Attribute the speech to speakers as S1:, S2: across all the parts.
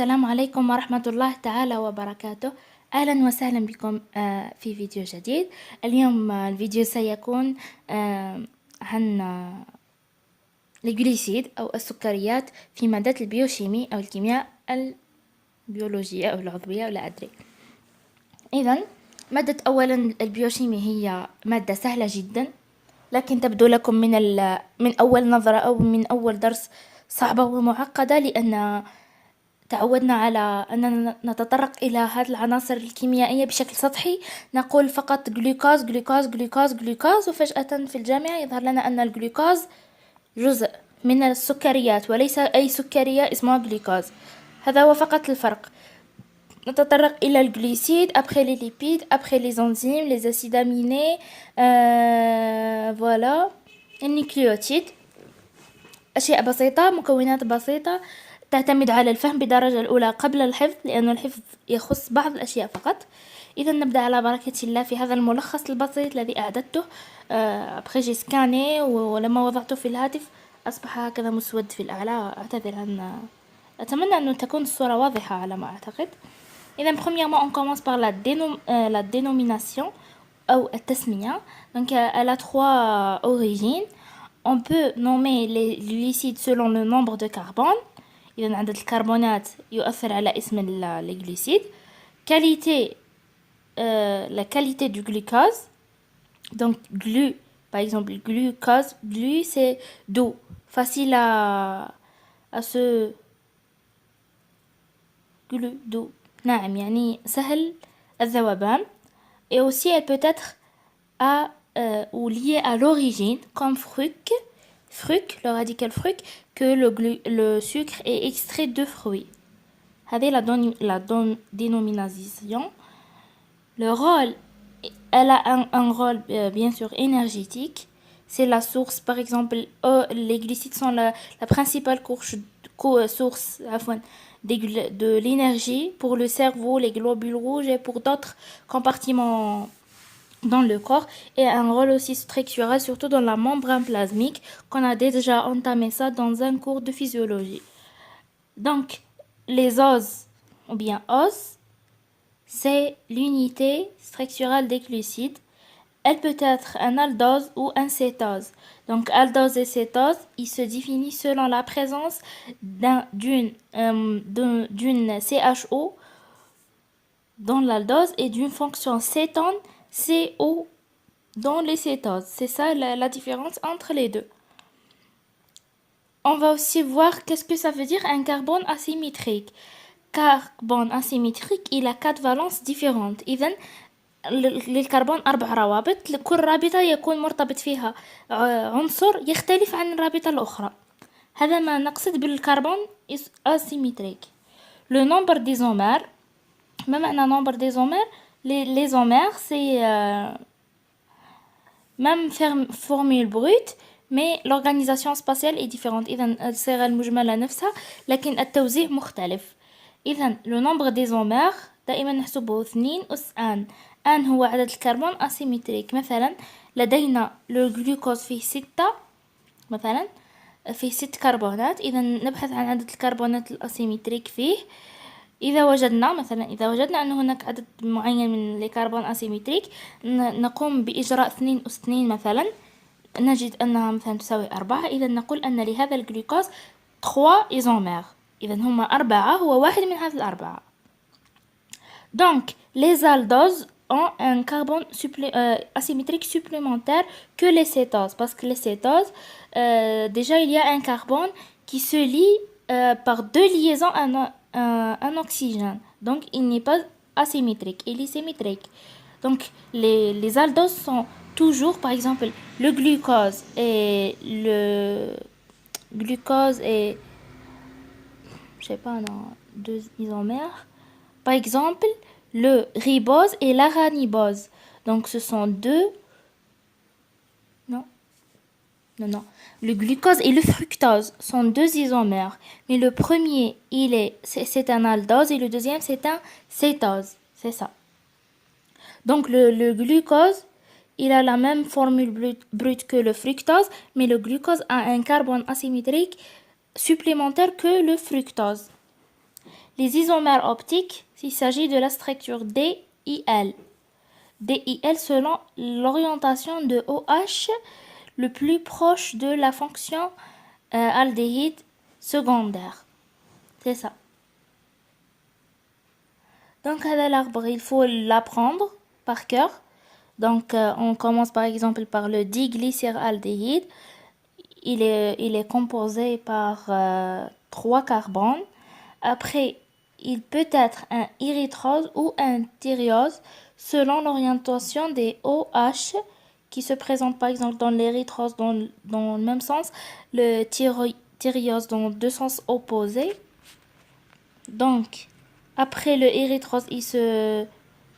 S1: السلام عليكم ورحمة الله تعالى وبركاته. أهلا وسهلا بكم في فيديو جديد. اليوم الفيديو سيكون عن الجليسيد أو السكريات في مادة البيوشيمي أو الكيمياء البيولوجية أو العضوية ولا أدري. إذن مادة أولا البيوشيمي هي مادة سهلة جدا، لكن تبدو لكم من أول نظرة أو من أول درس صعبة ومعقدة، لأن تعودنا على أننا نتطرق إلى هذه العناصر الكيميائية بشكل سطحي، نقول فقط جلوكوز جلوكوز جلوكوز جلوكوز، وفجأة في الجامعة يظهر لنا أن الجلوكوز جزء من السكريات وليس أي سكرية اسمها جلوكوز. هذا هو فقط الفرق. نتطرق إلى الجليسيد après les lipides après les enzymes les acides aminés voilà النيكليوتيد. أشياء بسيطة، مكونات بسيطة تعتمد على الفهم بدرجة الأولى قبل الحفظ، لأن الحفظ يخص بعض الأشياء فقط. إذا نبدأ على بركة الله في هذا الملخص البسيط الذي أعددته après j'ai scanné، ولما وضعته في الهاتف أصبح هكذا مسود في الأعلى. أعتذر عن أتمنى أن تكون الصورة واضحة على ما أعتقد. إذا premièrement on commence par la dénomination أو التسمية. Donc elle a trois origines. On peut nommer les glucides selon le nombre de carbone. إذا عدد الكربونات يؤثر على اسم الجليسيد. Qualité, la qualité du glucose. Donc glu, par exemple glucose, glu c'est doux, facile à se glu doux. ناعم يعني سهل الذوبان. Et aussi elle peut être ou liée à l'origine, comme fruc, le radical fruc, que le sucre est extrait de fruits. هذه la dénomination. Le rôle, elle a un rôle bien sûr énergétique. C'est la source, par exemple, les glucides sont la principale source de l'énergie pour le cerveau, les globules rouges et pour d'autres compartiments dans le corps, et un rôle aussi structurel surtout dans la membrane plasmique, qu'on a déjà entamé ça dans un cours de physiologie. Donc les os ou bien os, c'est l'unité structurelle des glucides. Elle peut être un aldose ou un cétose. Donc aldose et cétose, il se définit selon la présence d'une CHO dans l'aldose et d'une fonction cétone CO dans les cétoses. C'est ça la différence entre les deux. On va aussi voir qu'est-ce que ça veut dire un carbone asymétrique. Carbone asymétrique, il a 4 valences différentes. إذن للكربون 4 روابط، كل رابطة يكون مرتبط فيها عنصر يختلف عن الرابطة الأخرى. هذا ما نقصد بالكربون asymétrique. Le nombre d'isomères. ما معنى nombre d'isomères؟ Les isomères c'est même formule brute, mais l'organisation spatiale est différente. إذن الصيغة المجملة نفسها لكن التوزيع مختلف. إذن le nombre d'isomères دائما نحسبه 2 أس N هو عدد الكربون أسيمتريك. مثلا لدينا الجلوكوز فيه 6، مثلا فيه 6 كربونات، إذا نبحث عن عدد الكربونات الأسيمتريك فيه. إذا وجدنا أن هناك عدد معين من الكربون أسيمتريك، نقوم بإجراء 2 أس 2 مثلا، نجد أنها مثلا تساوي 4. إذا نقول أن لهذا الجلوكوز 3 إيزومير، إذا هما 4، هو واحد من هذه الأربعة. Donc les aldoses ont un carbone asymétrique supplémentaire que les cétoses, parce que les cétoses, déjà il y a un carbone qui se lie par 2 liaisons un oxygène, donc il n'est pas asymétrique, il est symétrique. Donc les aldoses sont toujours, par exemple, le glucose et je sais pas, non, 2 isomères. Par exemple, le ribose et l'arabinose. Donc ce sont deux. Non. Le glucose et le fructose sont 2 isomères, mais le premier c'est un aldose et le deuxième c'est un cétose. C'est ça. Donc le glucose, il a la même formule brute que le fructose, mais le glucose a un carbone asymétrique supplémentaire que le fructose. Les isomères optiques, il s'agit de la structure DIL. DIL selon l'orientation de OH le plus proche de la fonction aldéhyde secondaire. C'est ça. Donc, à l'arbre, il faut l'apprendre par cœur. Donc, on commence par exemple par le diglycéraldéhyde. Il est composé par 3 carbones. Après, il peut être un érythrose ou un thyreose selon l'orientation des OH qui se présentent par exemple dans l'érythrose dans le même sens, le thyreose dans deux sens opposés. Donc, après le érythrose, il se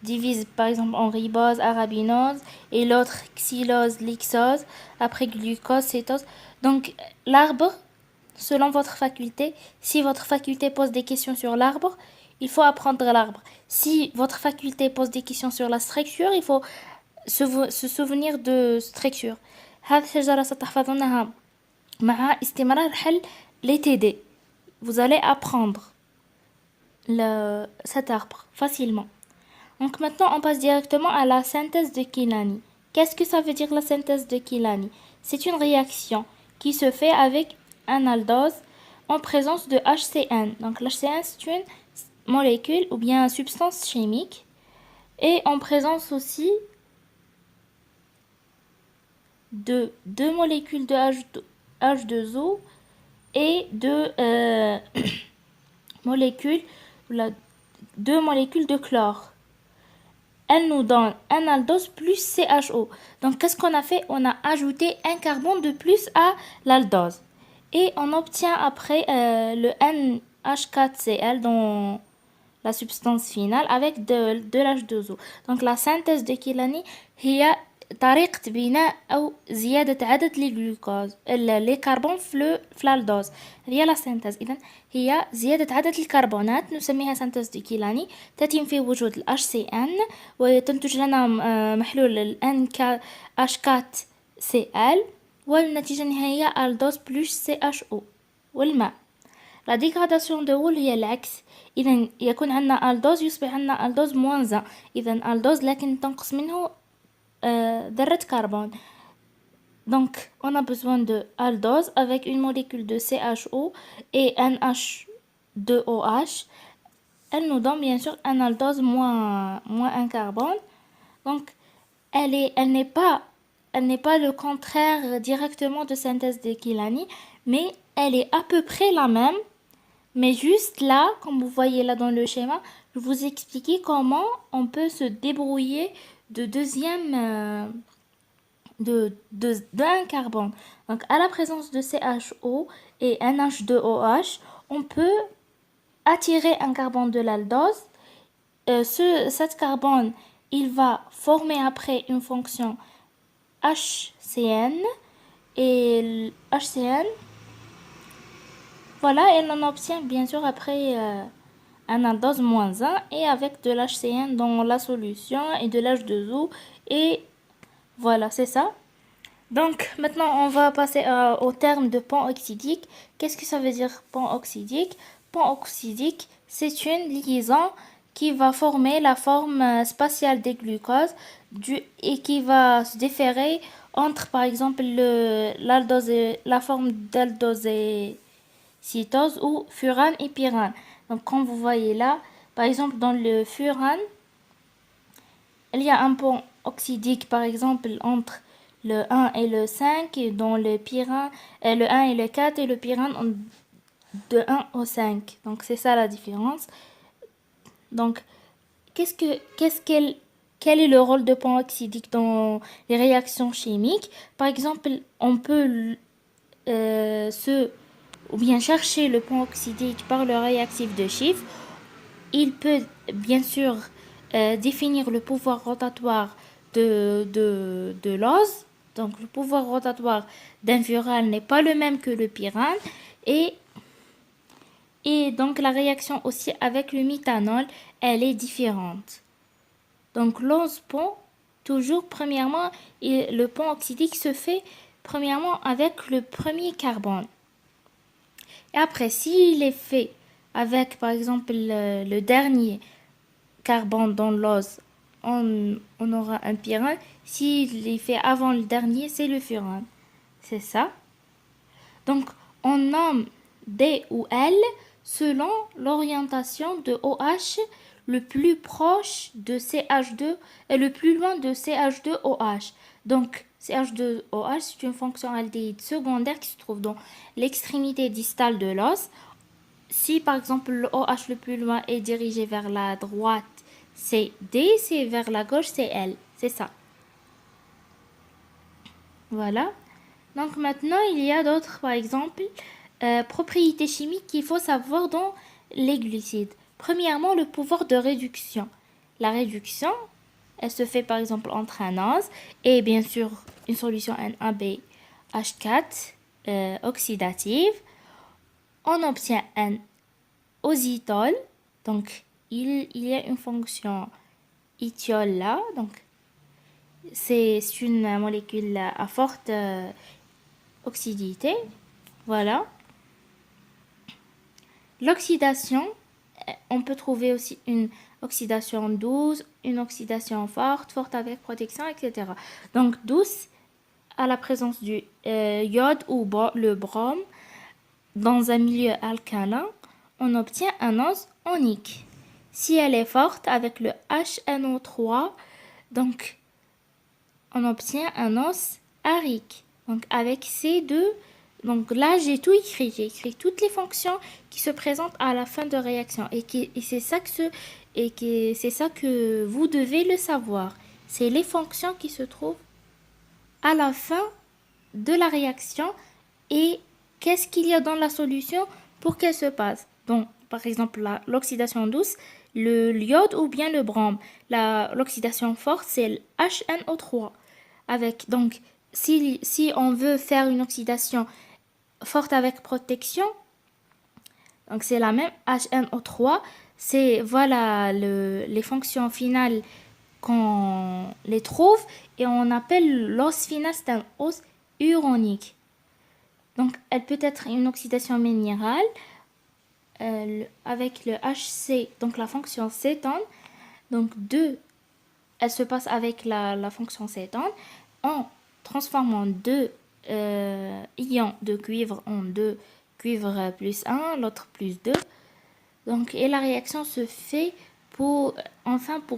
S1: divise par exemple en ribose, arabinose et l'autre xylose, lixose, après glucose, cétose. Donc, l'arbre, selon votre faculté, si votre faculté pose des questions sur l'arbre, il faut apprendre l'arbre. Si votre faculté pose des questions sur la structure, il faut se souvenir de structure. هذه الشجرة ستحفظونها مع استمرار حل les TD. Vous allez apprendre cet arbre facilement. Donc maintenant, on passe directement à la synthèse de Kilani. Qu'est-ce que ça veut dire la synthèse de Kilani? C'est une réaction qui se fait avec un aldose en présence de HCN. Donc l'HCN, c'est une molécule ou bien substance chimique et en présence aussi de 2 molécules de H2O et de molécules, 2 molécules de chlore. Elle nous donne un aldose plus CHO. Donc, qu'est-ce qu'on a fait? On a ajouté un carbone de plus à l'aldose. Et on obtient après le NH4Cl dans la substance finale avec de l'H2O. Donc, la synthèse de Kilani, هي طريقة بناء أو زيادة عدد الجلوكوز لي كربون في الالدوز. هي لا سينتاز. إذن هي زيادة عدد الكربونات نسميها سينتاز دي كيلاني تتم في وجود ال HCN وتنتج لنا محلول ال NH4Cl والنتيجة النهائية aldose plus CHO والماء. لا ديغراداسيون دو وول هي العكس. إذن يكون عندنا aldose يصبح عندنا aldose moins 1. إذن aldose لكن تنقص منه ذرة carbone. Donc, on a besoin de aldose avec une molécule de CHO et NH2OH. Elle nous donne bien sûr un aldose moins un carbone. Donc, elle n'est pas le contraire directement de synthèse de Kilani, mais elle est à peu près la même. Mais juste là, comme vous voyez là dans le schéma, je vous expliquer comment on peut se débrouiller de d'un carbone. Donc, à la présence de CHO et NH2OH, on peut attirer un carbone de l'aldose. Cet carbone, il va former après une fonction HCN et HCN. Voilà, et on obtient bien sûr après un aldose moins 1 et avec de l'HCN dans la solution et de l'H2O et voilà, c'est ça. Donc maintenant on va passer au terme de pont oxydique. Qu'est-ce que ça veut dire pont oxydique? Pont oxydique, c'est une liaison qui va former la forme spatiale des glucoses et qui va se différer entre par exemple la forme d'aldosé-cytose ou furane et pyrane. Donc comme vous voyez là, par exemple dans le furane, il y a un pont oxydique par exemple entre le 1 et le 5 et dans le pyrane, le 1 et le 4 et le pyrane de 1 au 5. Donc c'est ça la différence. Donc quel est le rôle de pont oxydique dans les réactions chimiques? Par exemple, on peut ou bien chercher le pont oxydique par le réactif de Schiff. Il peut bien sûr définir le pouvoir rotatoire de l'ose. Donc le pouvoir rotatoire d'un furane n'est pas le même que le pyrane et donc la réaction aussi avec le méthanol, elle est différente. Donc l'ose pont, toujours premièrement, le pont oxydique se fait premièrement avec le premier carbone. Et après, s'il est fait avec par exemple le dernier carbone dans l'ose, on aura un pyrène. S'il est fait avant le dernier, c'est le furane. C'est ça. Donc, on nomme D ou L selon l'orientation de OH le plus proche de CH2 et le plus loin de CH2OH. Donc, CH2OH, c'est une fonction aldéhyde secondaire qui se trouve dans l'extrémité distale de l'os. Si par exemple le OH le plus loin est dirigé vers la droite, c'est D, c'est vers la gauche, c'est L. C'est ça. Voilà. Donc maintenant, il y a d'autres, par exemple, propriétés chimiques qu'il faut savoir dans les glucides. Premièrement, le pouvoir de réduction. La réduction, elle se fait par exemple entre un ase et bien sûr une solution NaBH4 oxydative. On obtient un ositol, donc il y a une fonction ithiol là, donc c'est une molécule à forte oxydité. Voilà. L'oxydation, on peut trouver aussi une oxydation douce, une oxydation forte, forte avec protection, etc. Donc douce, à la présence du iode ou le brome dans un milieu alcalin, on obtient un os onique. Si elle est forte avec le HNO3, donc on obtient un os arique. Donc avec ces deux, donc là j'ai tout écrit, j'ai écrit toutes les fonctions qui se présentent à la fin de réaction et c'est ça c'est ça que vous devez le savoir. C'est les fonctions qui se trouvent à la fin de la réaction et qu'est-ce qu'il y a dans la solution pour qu'elle se passe. Donc par exemple l'oxydation douce, l'iode ou bien le brome. L'oxydation forte c'est le HNO3. Avec donc si on veut faire une oxydation forte avec protection, donc c'est la même HNO3, c'est voilà les fonctions finales qu'on les trouve et on appelle l'os final, c'est un os uronique. Donc elle peut être une oxydation minérale avec le HC, donc la fonction cétone. Donc elle se passe avec la fonction cétone en transformant deux ions de cuivre en deux cuivre plus 1, l'autre plus 2. Donc, et la réaction se fait pour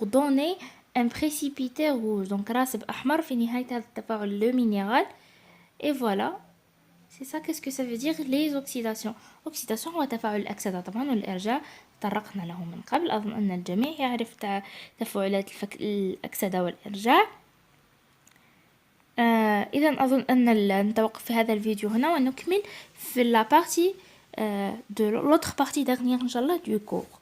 S1: donner un précipité rouge. Donc, راسب أحمر في نهاية هذا التفاعل le minéral. Et voilà. C'est ça, qu'est-ce que ça veut dire les oxydations. Oxydation هو تفاعل الأكسدة طبعا والإرجاع تطرقنا له من قبل. أظن أن الجميع يعرف تفاعلات الأكسدة والإرجاع. إذا أظن أن نتوقف في هذا الفيديو هنا ونكمل في la partie de l'autre partie dernière إن شاء الله du cours.